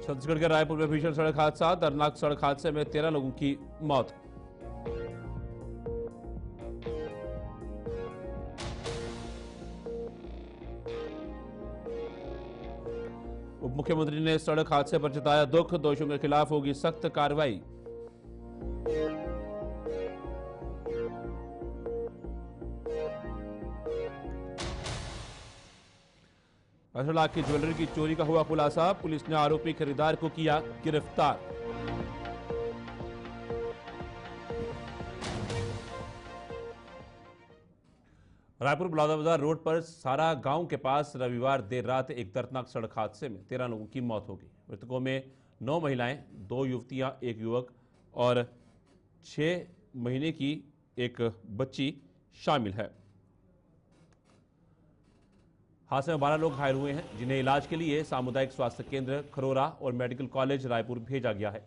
छत्तीसगढ़ के रायपुर में भीषण सड़क हादसा। दर्दनाक सड़क हादसे में 13 लोगों की मौत। उप मुख्यमंत्री ने सड़क हादसे पर जताया दुख। दोषियों के खिलाफ होगी सख्त कार्रवाई। ₹18 लाख की ज्वेलरी की चोरी का हुआ खुलासा। पुलिस ने आरोपी खरीदार को किया गिरफ्तार। रायपुर बलौदाबाजार रोड पर सारा गांव के पास रविवार देर रात एक दर्दनाक सड़क हादसे में 13 लोगों की मौत हो गई। मृतकों में 9 महिलाएं, 2 युवतियां, 1 युवक और 6 महीने की एक बच्ची शामिल है। हादसे में 12 लोग घायल हुए हैं, जिन्हें इलाज के लिए सामुदायिक स्वास्थ्य केंद्र खरोरा और मेडिकल कॉलेज रायपुर भेजा गया है।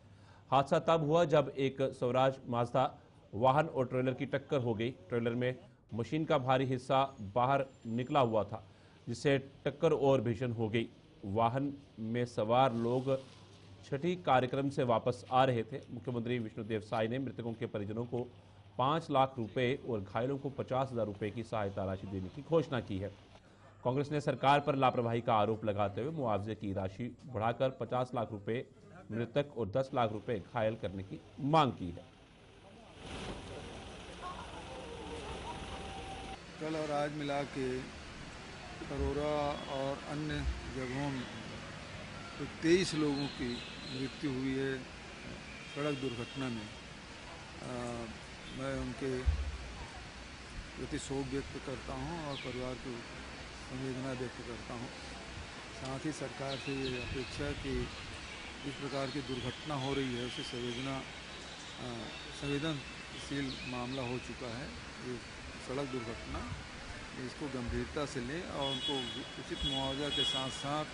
हादसा तब हुआ जब एक स्वराज माजदा वाहन और ट्रेलर की टक्कर हो गई। ट्रेलर में मशीन का भारी हिस्सा बाहर निकला हुआ था, जिससे टक्कर और भीषण हो गई। वाहन में सवार लोग छठी कार्यक्रम से वापस आ रहे थे। मुख्यमंत्री विष्णुदेव साय ने मृतकों के परिजनों को 5 लाख रुपए और घायलों को 50,000 रुपए की सहायता राशि देने की घोषणा की है। कांग्रेस ने सरकार पर लापरवाही का आरोप लगाते हुए मुआवजे की राशि बढ़ाकर 50 लाख रुपए मृतक और 10 लाख रुपए घायल करने की मांग की है। कल और आज मिला के खरोरा और अन्य जगहों में तो 23 लोगों की मृत्यु हुई है सड़क दुर्घटना में। मैं उनके प्रति शोक व्यक्त करता हूं और परिवार को संवेदना व्यक्त करता हूं। साथ ही सरकार से ये अपेक्षा कि इस प्रकार की दुर्घटना हो रही है उसे संवेदनशील मामला हो चुका है। ये सड़क दुर्घटना, इसको गंभीरता से लें और उनको उचित मुआवजा के साथ साथ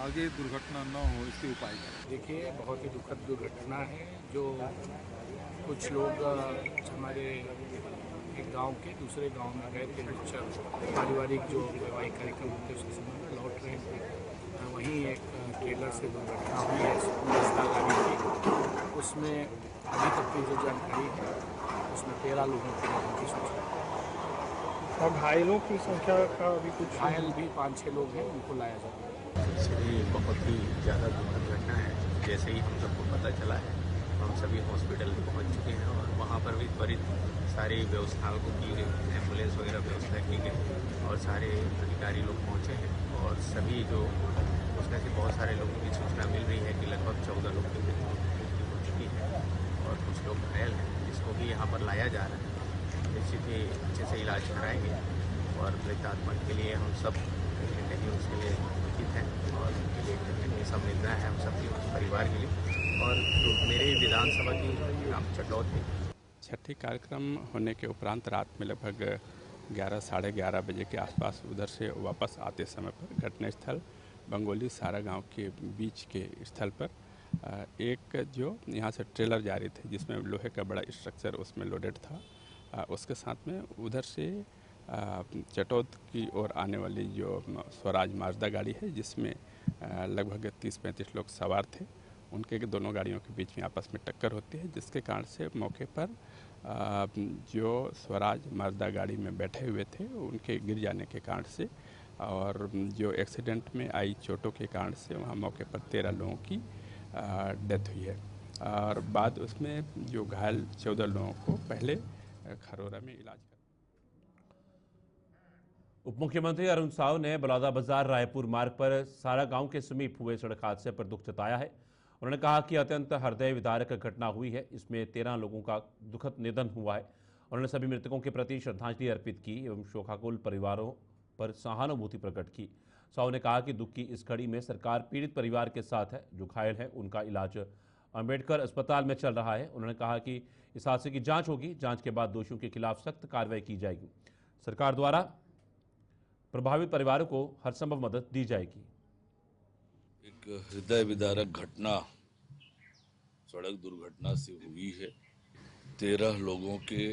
आगे दुर्घटना न हो इसके उपाय करें। देखिए, बहुत ही दुखद दुर्घटना है जो कुछ लोग हमारे एक गांव के दूसरे गांव में गए थे। पारिवारिक जो वैवाहिक कार्यक्रम होते उसके समय में लौट रहे थे। वहीं एक ट्रेलर से दुर्घटना हुई है गाड़ी की। उसमें अभी तक की जो जानकारी है उसमें 13 लोगों की मौत की सूचना है और घायलों की संख्या का भी कुछ घायल भी 5-6 लोग हैं, उनको लाया जा रहा है। ये बहुत ही ज़्यादा दुखद घटना है। जैसे ही हम सबको पता चला है हम सभी हॉस्पिटल में पहुंच चुके हैं और वहां पर भी त्वरित सारी व्यवस्थाओं को की गई, एम्बुलेंस वगैरह व्यवस्था की गई और सारे अधिकारी लोग पहुंचे हैं। और सभी जो उसमें से बहुत सारे लोगों की सूचना मिल रही है कि लगभग 14 लोग की मृत्यु हो चुकी है और कुछ लोग घायल हैं, जिसको भी यहाँ पर लाया जा रहा है। निश्चित ही अच्छे से इलाज कराएंगे और मृत आत्मा के लिए हम सब कहीं उसके लिए दुखित हैं और उनके लिए कहीं संवेदना है हम सबकी उस परिवार के लिए। और तो मेरे विधानसभा की ग्राम चटौत में छठी कार्यक्रम होने के उपरांत रात में लगभग 11 साढ़े 11 बजे के आसपास उधर से वापस आते समय पर घटनास्थल बंगोली सारा गांव के बीच के स्थल पर एक जो यहाँ से ट्रेलर जा रही थी जिसमें लोहे का बड़ा स्ट्रक्चर उसमें लोडेड था। उसके साथ में उधर से चटौत की ओर आने वाली जो स्वराज माजदा गाड़ी है जिसमें लगभग 30-35 लोग सवार थे, उनके दोनों गाड़ियों के बीच में आपस में टक्कर होती है, जिसके कारण से मौके पर जो स्वराज माजदा गाड़ी में बैठे हुए थे उनके गिर जाने के कारण से और जो एक्सीडेंट में आई चोटों के कारण से वहाँ मौके पर 13 लोगों की डेथ हुई है और बाद उसमें जो घायल 14 लोगों को पहले खरोरा में इलाज कर। उप मुख्यमंत्री अरुण साव ने बलौदाबाजार रायपुर मार्ग पर सारा गांव के समीप हुए सड़क हादसे पर दुख जताया है। उन्होंने कहा कि अत्यंत हृदय विदारक घटना हुई है, इसमें 13 लोगों का दुखद निधन हुआ है। उन्होंने सभी मृतकों के प्रति श्रद्धांजलि अर्पित की एवं शोकाकुल परिवारों पर सहानुभूति प्रकट की। साव ने कहा कि दुख की इस घड़ी में सरकार पीड़ित परिवार के साथ है। जो घायल है उनका इलाज अंबेडकर अस्पताल में चल रहा है। उन्होंने कहा कि इस हादसे की जांच होगी, जांच के बाद दोषियों के खिलाफ सख्त कार्रवाई की जाएगी। सरकार द्वारा प्रभावित परिवारों को हर संभव मदद दी जाएगी। एक हृदय विदारक घटना सड़क दुर्घटना से हुई है। 13 लोगों के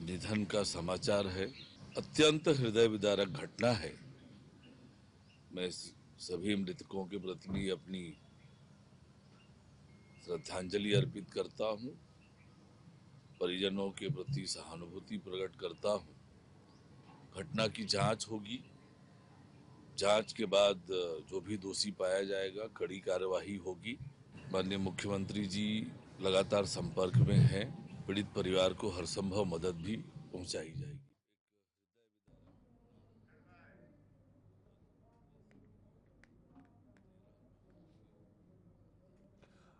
निधन का समाचार है। अत्यंत हृदय विदारक घटना है। मैं सभी मृतकों के प्रति अपनी श्रद्धांजलि अर्पित करता हूं, परिजनों के प्रति सहानुभूति प्रकट करता हूं। घटना की जांच होगी, जांच के बाद जो भी दोषी पाया जाएगा कड़ी कार्यवाही होगी। माननीय मुख्यमंत्री जी लगातार संपर्क में हैं, पीड़ित परिवार को हर संभव मदद भी पहुंचाई जाएगी।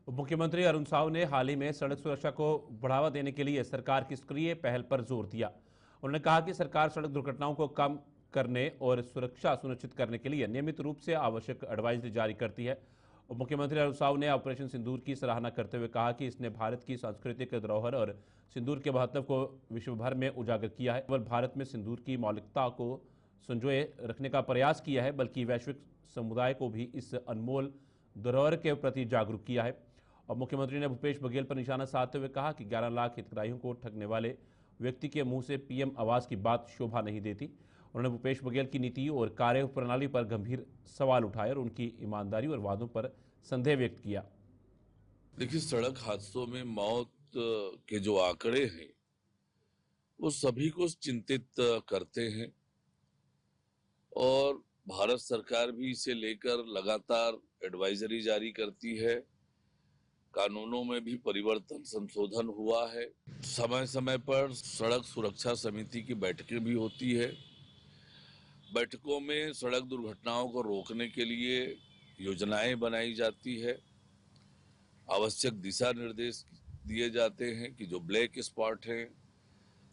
मुख्यमंत्री अरुण साव ने हाल ही में सड़क सुरक्षा को बढ़ावा देने के लिए सरकार की सक्रिय पहल पर जोर दिया। उन्होंने कहा कि सरकार सड़क दुर्घटनाओं को कम करने और सुरक्षा सुनिश्चित करने के लिए नियमित रूप से आवश्यक एडवाइजरी जारी करती है। उप मुख्यमंत्री अरुण साव ने ऑपरेशन सिंदूर की सराहना करते हुए कहा कि इसने भारत की सांस्कृतिक धरोहर और सिंदूर के महत्व को विश्व भर में उजागर किया है। केवल भारत में सिंदूर की मौलिकता को संजोए रखने का प्रयास किया है, बल्कि वैश्विक समुदाय को भी इस अनमोल धरोहर के प्रति जागरूक किया है। और मुख्यमंत्री ने भूपेश बघेल पर निशाना साधते हुए कहा कि 11 लाख हितग्राहियों को ठगने वाले व्यक्ति के मुंह से पीएम आवास की बात शोभा नहीं देती। उन्होंने भूपेश बघेल की नीति और कार्य प्रणाली पर गंभीर सवाल उठाए और उनकी ईमानदारी और वादों पर संदेह व्यक्त किया। देखिए, सड़क हादसों में मौत के जो आंकड़े हैं वो सभी को चिंतित करते हैं और भारत सरकार भी इसे लेकर लगातार एडवाइजरी जारी करती है। कानूनों में भी परिवर्तन संशोधन हुआ है। समय समय पर सड़क सुरक्षा समिति की बैठकें भी होती है। बैठकों में सड़क दुर्घटनाओं को रोकने के लिए योजनाएं बनाई जाती है, आवश्यक दिशा निर्देश दिए जाते हैं कि जो ब्लैक स्पॉट हैं,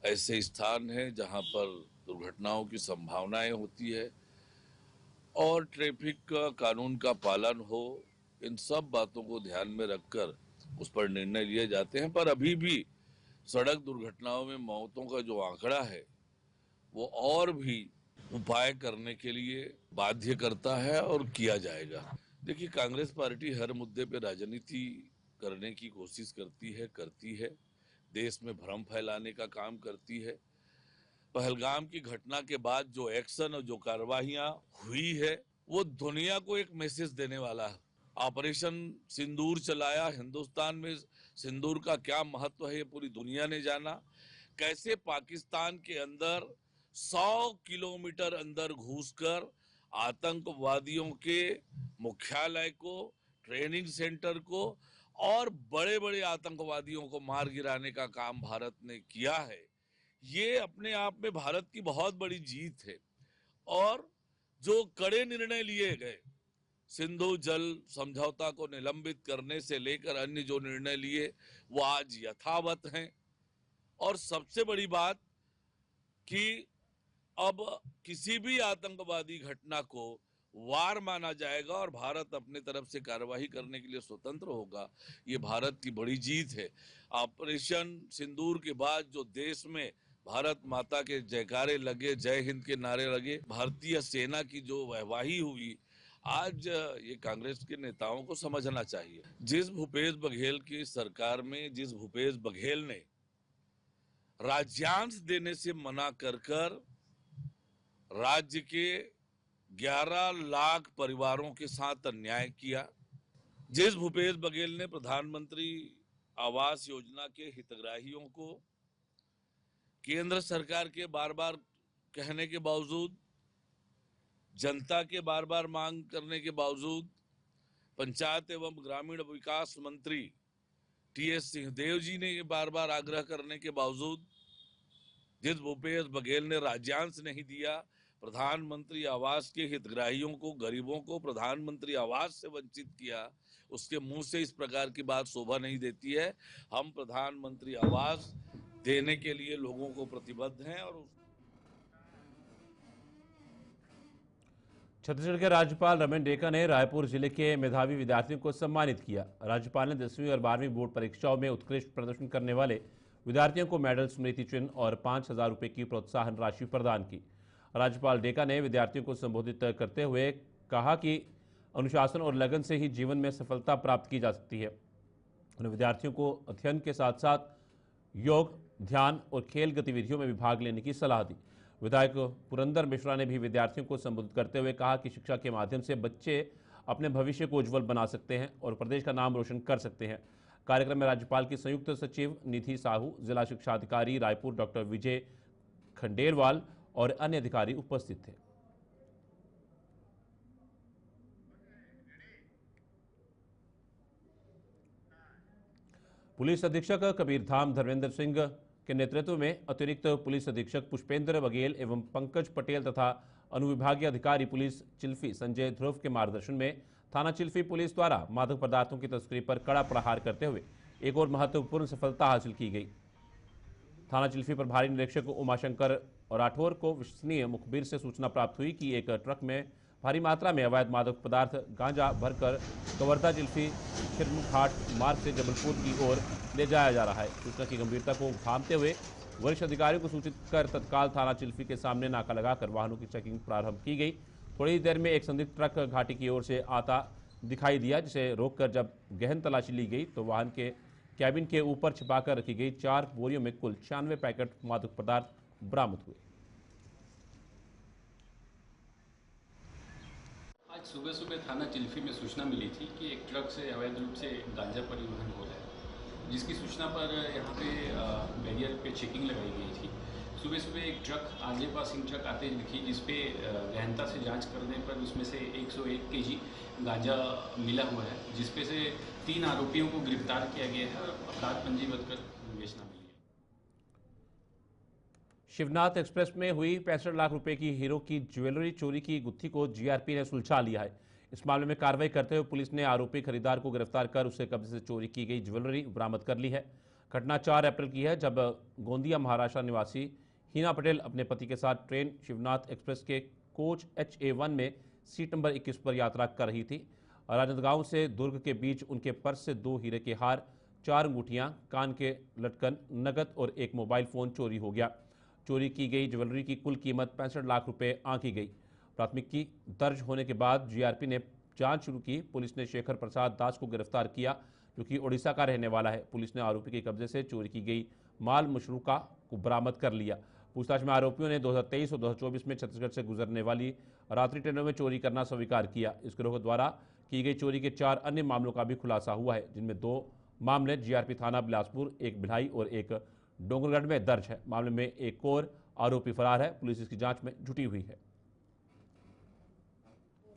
ऐसे स्थान हैं जहां पर दुर्घटनाओं की संभावनाएं होती है और ट्रैफिक का कानून का पालन हो, इन सब बातों को ध्यान में रखकर उस पर निर्णय लिए जाते हैं। पर अभी भी सड़क दुर्घटनाओं में मौतों का जो आंकड़ा है वो और भी उपाय करने के लिए बाध्य करता है और किया जाएगा। देखिए, कांग्रेस पार्टी हर मुद्दे पे राजनीति करने की कोशिश करती है, देश में भ्रम फैलाने का काम करती है। पहलगाम की घटना के बाद जो एक्शन और जो कार्रवाइयां हुई है वो दुनिया को एक मैसेज देने वाला है। ऑपरेशन सिंदूर चलाया, हिंदुस्तान में सिंदूर का क्या महत्व है ये पूरी दुनिया ने जाना। कैसे पाकिस्तान के अंदर 100 किलोमीटर अंदर घुसकर आतंकवादियों के मुख्यालय को, ट्रेनिंग सेंटर को और बड़े बड़े आतंकवादियों को मार गिराने का काम भारत ने किया है। ये अपने आप में भारत की बहुत बड़ी जीत है और जो कड़े निर्णय लिए गए, सिंधु जल समझौता को निलंबित करने से लेकर अन्य जो निर्णय लिए वो आज यथावत हैं। और सबसे बड़ी बात कि अब किसी भी आतंकवादी घटना को वार माना जाएगा और भारत अपने तरफ से कार्यवाही करने के लिए स्वतंत्र होगा। ये भारत की बड़ी जीत है। ऑपरेशन सिंदूर के बाद जो देश में भारत माता के जयकारे लगे, जय हिंद के नारे लगे, भारतीय सेना की जो वाहवाही हुई, आज ये कांग्रेस के नेताओं को समझना चाहिए। जिस भूपेश बघेल की सरकार में जिस भूपेश बघेल ने राज्यांश देने से मना कर राज्य के 11 लाख परिवारों के साथ अन्याय किया, जिस भूपेश बघेल ने प्रधानमंत्री आवास योजना के हितग्राहियों को केंद्र सरकार के बार बार कहने के बावजूद, जनता के बार बार मांग करने के बावजूद, पंचायत एवं ग्रामीण विकास मंत्री टीएस सिंहदेव जी ने बार बार आग्रह करने के बावजूद, जिस भूपेश बघेल ने राज्यांश नहीं दिया, प्रधानमंत्री आवास के हितग्राहियों को, गरीबों को प्रधानमंत्री आवास से वंचित किया, उसके मुंह से इस प्रकार की बात शोभा नहीं देती है। हम प्रधानमंत्री आवास देने के लिए लोगों को प्रतिबद्ध हैं। और छत्तीसगढ़ के राज्यपाल रमेन डेका ने रायपुर जिले के मेधावी विद्यार्थियों को सम्मानित किया। राज्यपाल ने 10वीं और 12वीं बोर्ड परीक्षाओं में उत्कृष्ट प्रदर्शन करने वाले विद्यार्थियों को मेडल, स्मृति चिन्ह और 5,000 रुपये की प्रोत्साहन राशि प्रदान की। राज्यपाल डेका ने विद्यार्थियों को संबोधित करते हुए कहा कि अनुशासन और लगन से ही जीवन में सफलता प्राप्त की जा सकती है। उन्होंने विद्यार्थियों को अध्ययन के साथ साथ योग, ध्यान और खेल गतिविधियों में भी भाग लेने की सलाह दी। विधायक पुरंदर मिश्रा ने भी विद्यार्थियों को संबोधित करते हुए कहा कि शिक्षा के माध्यम से बच्चे अपने भविष्य को उज्जवल बना सकते हैं और प्रदेश का नाम रोशन कर सकते हैं। कार्यक्रम में राज्यपाल की संयुक्त सचिव निधि साहू, जिला शिक्षा अधिकारी रायपुर डॉक्टर विजय खंडेलवाल और अन्य अधिकारी उपस्थित थे। पुलिस अधीक्षक कबीरधाम धर्मेंद्र सिंह के नेतृत्व में अतिरिक्त पुलिस अधीक्षक पुष्पेंद्र बघेल एवं पंकज पटेल तथा अनुविभागीय अधिकारी पुलिस चिल्फी संजय ध्रुव के मार्गदर्शन में थाना चिल्फी पुलिस द्वारा मादक पदार्थों की तस्करी पर कड़ा प्रहार करते हुए एक और महत्वपूर्ण सफलता हासिल की गई। थाना चिल्फी प्रभारी निरीक्षक उमाशंकर राठौर को विश्वसनीय मुखबिर से सूचना प्राप्त हुई कि एक ट्रक में भारी मात्रा में अवैध मादक पदार्थ गांजा भरकर कवर्धा चिल्फी खिरमुखाट मार्ग से जबलपुर की ओर ले जाया जा रहा है। सूचना की गंभीरता को भांपते हुए वरिष्ठ अधिकारियों को सूचित कर तत्काल थाना चिल्फी के सामने नाका लगाकर वाहनों की चेकिंग प्रारंभ की गई। थोड़ी ही देर में एक संदिग्ध ट्रक घाटी की ओर से आता दिखाई दिया, जिसे रोककर जब गहन तलाशी ली गई तो वाहन के कैबिन के ऊपर छिपाकर रखी गई 4 बोरियों में कुल 96 पैकेट मादक पदार्थ बरामद हुए। आज सुबह सुबह थाना चिल्फी में सूचना मिली थी कि एक ट्रक से अवैध रूप से गांजा परिवहन हो रहा है, जिसकी सूचना पर यहाँ पे बैरियर पे चेकिंग लगाई गई थी। सुबह सुबह एक ट्रक आगे पासिंग ट्रक आते दिखी, जिसपे गहनता से जांच करने पर उसमें से 101 केजी गांजा मिला हुआ है, जिसपे से 3 आरोपियों को गिरफ्तार किया गया है और अपराध पंजीबद्ध कर विवेचना मिली है। शिवनाथ एक्सप्रेस में हुई 65 लाख रुपए की हीरो की ज्वेलरी चोरी की गुत्थी को जीआरपी ने सुलझा लिया है। इस मामले में कार्रवाई करते हुए पुलिस ने आरोपी खरीदार को गिरफ्तार कर उससे कब्जे से चोरी की गई ज्वेलरी बरामद कर ली है। घटना 4 अप्रैल की है, जब गोंदिया महाराष्ट्र निवासी हीना पटेल अपने पति के साथ ट्रेन शिवनाथ एक्सप्रेस के कोच HA1 में सीट नंबर 21 पर यात्रा कर रही थी। राजनांदगांव से दुर्ग के बीच उनके पर्स से 2 हीरे के हार, 4 अंगूठियां, कान के लटकन, नगद और एक मोबाइल फोन चोरी हो गया। चोरी की गई ज्वेलरी की कुल कीमत 65 लाख रुपए आंकी गई। प्राथमिकी दर्ज होने के बाद जीआरपी ने जांच शुरू की। पुलिस ने शेखर प्रसाद दास को गिरफ्तार किया, जो कि ओडिशा का रहने वाला है। पुलिस ने आरोपी के कब्जे से चोरी की गई माल मशरूका को बरामद कर लिया। पूछताछ में आरोपियों ने 2023 और 2024 में छत्तीसगढ़ से गुजरने वाली रात्रि ट्रेनों में चोरी करना स्वीकार किया। इस गिरोह द्वारा की गई चोरी के 4 अन्य मामलों का भी खुलासा हुआ है, जिनमें 2 मामले जीआरपी थाना बिलासपुर, एक भिलाई और एक डोंगरगढ़ में दर्ज है। मामले में एक और आरोपी फरार है। पुलिस इसकी जांच में जुटी हुई है।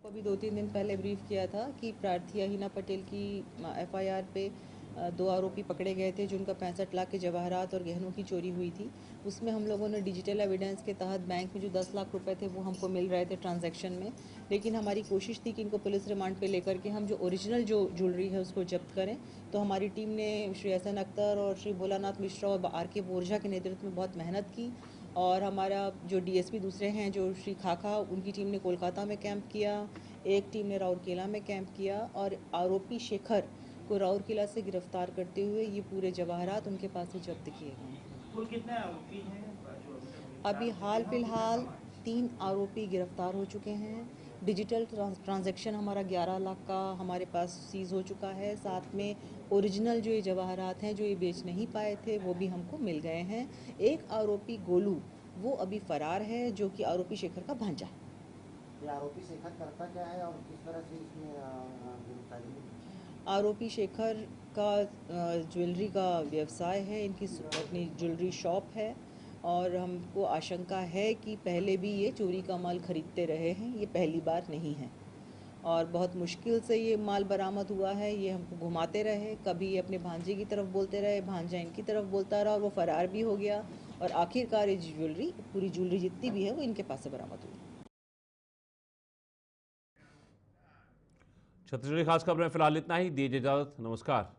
अभी 2-3 दिन पहले ब्रीफ किया था कि प्रार्थी हीना पटेल की FIR पे 2 आरोपी पकड़े गए थे, जिनका 65 लाख के जवाहरात और गहनों की चोरी हुई थी। उसमें हम लोगों ने डिजिटल एविडेंस के तहत बैंक में जो 10 लाख रुपए थे वो हमको मिल रहे थे ट्रांजैक्शन में, लेकिन हमारी कोशिश थी कि इनको पुलिस रिमांड पे लेकर के हम जो ओरिजिनल जो ज्वेलरी है उसको जब्त करें। तो हमारी टीम ने श्री एहसन अख्तर और श्री भोलानाथ मिश्रा और RK बोरझा के नेतृत्व में बहुत मेहनत की, और हमारा जो DSP दूसरे हैं जो श्री खाखा, उनकी टीम ने कोलकाता में कैंप किया, एक टीम ने राउरकेला में कैंप किया, और आरोपी शेखर को राउरकेला से गिरफ्तार करते हुए ये पूरे जवाहरात उनके पास से जब्त किए गए। कुल कितने आरोपी हैं? अभी हाल फिलहाल 3 आरोपी गिरफ्तार हो चुके हैं। डिजिटल ट्रांजैक्शन हमारा 11 लाख का हमारे पास सीज हो चुका है। साथ में ओरिजिनल जो ये जवाहरात हैं जो ये बेच नहीं पाए थे वो भी हमको मिल गए हैं। एक आरोपी गोलू वो अभी फरार है, जो कि आरोपी शेखर का भांजा है। ये आरोपी शेखर करता क्या है और किस तरह से इसमें गिरफ्तारी हुई? आरोपी शेखर का ज्वेलरी का व्यवसाय है, इनकी अपनी ज्वेलरी शॉप है, और हमको आशंका है कि पहले भी ये चोरी का माल खरीदते रहे हैं, ये पहली बार नहीं है। और बहुत मुश्किल से ये माल बरामद हुआ है। ये हमको घुमाते रहे, कभी ये अपने भांजे की तरफ बोलते रहे, भांजा इनकी तरफ बोलता रहा, और वो फरार भी हो गया, और आखिरकार ये ज्वेलरी, पूरी ज्वेलरी जितनी भी है वो इनके पास से बरामद हुई। छत्तीसगढ़ी खास खबर में फिलहाल इतना ही। दीजिए इजाजत, नमस्कार।